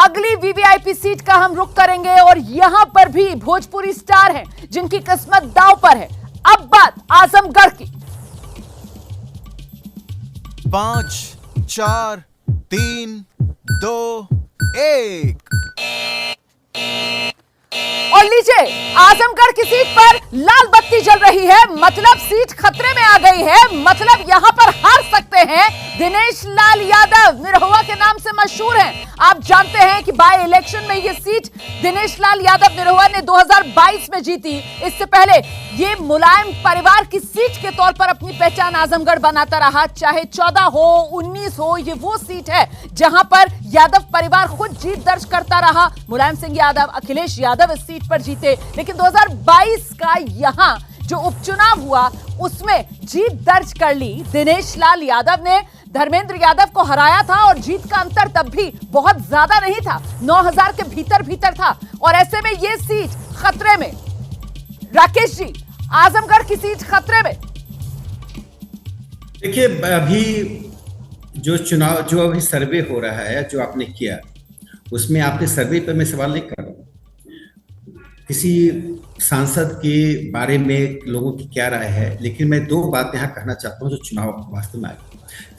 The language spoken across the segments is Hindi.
अगली वीवीआईपी सीट का हम रुख करेंगे और यहां पर भी भोजपुरी स्टार हैं जिनकी किस्मत दांव पर है। अब बात आजमगढ़ की। 5, 4, 3, 2, 1। और लीजिए, आजमगढ़ की सीट पर लाल बत्ती जल रही है, मतलब सीट खतरे में आ गई है। मतलब यहां पर हार सकते हैं दिनेश लाल यादव, निरहुआ के नाम से मशहूर हैं। आप जानते हैं कि बाय इलेक्शन में ये सीट दिनेश लाल यादव निरहुआ ने 2022 में जीती। इससे पहले ये मुलायम परिवार की सीट के तौर पर अपनी पहचान आजमगढ़ बनाता रहा। चाहे 14 हो 19 हो, ये वो सीट है जहां पर यादव परिवार खुद जीत दर्ज करता रहा। मुलायम सिंह यादव, अखिलेश यादव इस सीट पर जीते, लेकिन 2022 का यहां जो उपचुनाव हुआ उसमें जीत दर्ज कर ली दिनेश लाल यादव ने। धर्मेंद्र यादव को हराया था और जीत का अंतर तब भी बहुत ज्यादा नहीं था, 9000 के भीतर था। और ऐसे में ये सीट खतरे में। राकेश जी, आजमगढ़ की सीट खतरे में। देखिए, अभी जो चुनाव जो अभी सर्वे हो रहा है, जो आपने किया, उसमें आपके सर्वे पर मैं सवाल नहीं कर रहा हूँ। किसी सांसद के बारे में लोगों की क्या राय है, लेकिन मैं दो बात यहाँ कहना चाहता हूँ जो चुनाव वास्तव में आए।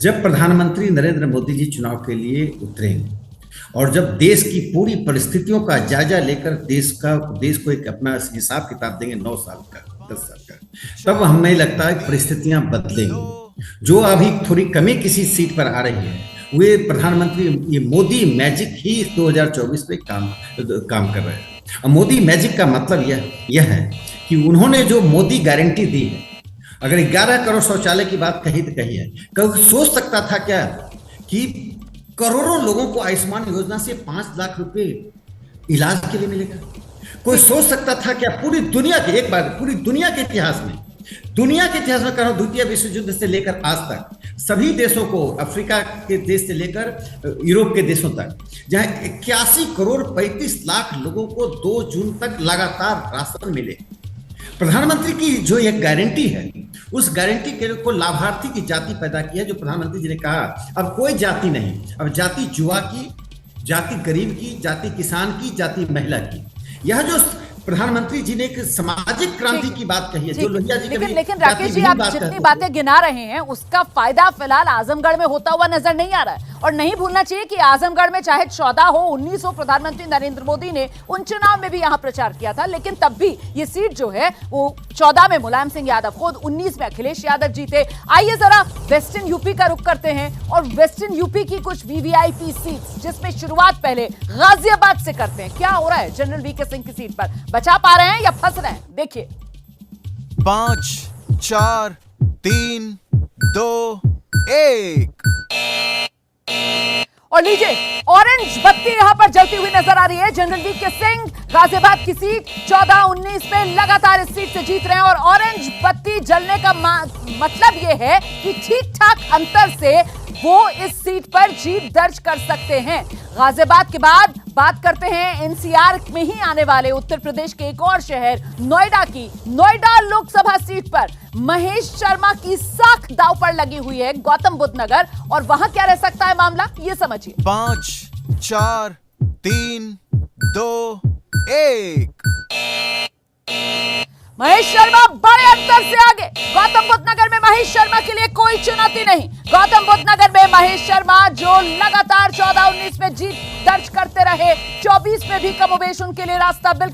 जब प्रधानमंत्री नरेंद्र मोदी जी चुनाव के लिए उतरेंगे और जब देश की पूरी परिस्थितियों का जायजा लेकर देश को एक अपना हिसाब किताब देंगे 9 साल का, 10 साल का, तब हमें लगता है परिस्थितियां बदलेंगी। जो अभी थोड़ी कमी किसी सीट पर आ रही है, वे प्रधानमंत्री ये मोदी मैजिक ही 2024 पे काम कर रहे हैं। और मोदी मैजिक का मतलब यह है कि उन्होंने जो मोदी गारंटी दी है, अगर 11 करोड़ शौचालय की बात कही तो कही है, कोई सोच सकता था क्या कि करोड़ों लोगों को आयुष्मान योजना से 5 लाख रुपए इलाज के लिए मिलेगा? कोई सोच सकता था क्या पूरी दुनिया के इतिहास में कह रहा हूं, द्वितीय विश्व युद्ध से लेकर आज तक सभी देशों को, अफ्रीका के देश से लेकर यूरोप के देशों तक, जहां 81 करोड़ 35 लाख लोगों को 2 जून तक लगातार राशन मिले। प्रधानमंत्री की जो एक गारंटी है, उस गारंटी के को लाभार्थी की जाति पैदा की है, जो प्रधानमंत्री जी ने कहा अब कोई जाति नहीं, अब जाति जुआ की, जाति गरीब की, जाति किसान की, जाति महिला की। यह जो प्रधानमंत्री जी ने एक सामाजिक क्रांति की बात कही है, जो लोहिया जी लेकिन राकेश जी, आप जितनी बातें गिना रहे हैं उसका फायदा फिलहाल आजमगढ़ में होता हुआ नजर नहीं आ रहा है। और नहीं भूलना चाहिए कि आजमगढ़ में चाहे 14 हो 19 हो, प्रधानमंत्री नरेंद्र मोदी ने उन चुनाव में भी यहां प्रचार किया था, लेकिन तब भी ये सीट जो है वो 14 में मुलायम सिंह यादव खुद, 19 में अखिलेश यादव जीते। आइए जरा वेस्टर्न यूपी का रुख करते हैं और वेस्टर्न यूपी की कुछ वीवीआईपी सीट, जिसमें शुरुआत पहले गाजियाबाद से करते हैं। क्या हो रहा है जनरल वीके सिंह की सीट पर? बचा पा रहे हैं या फंस रहे हैं? देखिए। 5, 4, 3, 2, 1। और लीजिए, ऑरेंज बत्ती यहां पर जलती हुई नजर आ रही है। जनरल वीके सिंह गाजियाबाद की सीट 14-19 में लगातार इस सीट से जीत रहे हैं और ऑरेंज बत्ती जलने का मतलब यह है कि ठीक ठाक अंतर से वो इस सीट पर जीत दर्ज कर सकते हैं। गाजियाबाद के बाद बात करते हैं एनसीआर में ही आने वाले उत्तर प्रदेश के एक और शहर नोएडा की। नोएडा लोकसभा सीट पर महेश शर्मा की साख दांव पर लगी हुई है, गौतम बुद्ध नगर। और वहां क्या रह सकता है मामला, ये समझिए। 5, 4, 3, 2, 1। महेश शर्मा बड़े अंतर से आगे। गौतम बुद्ध नगर में महेश शर्मा के लिए कोई चुनौती नहीं। गौतम बुद्ध नगर में महेश शर्मा जो लगातार 14-19 में जीत दर्ज करते रहे, 24 में भी कमोबेश उनके लिए रास्ता बिल्कुल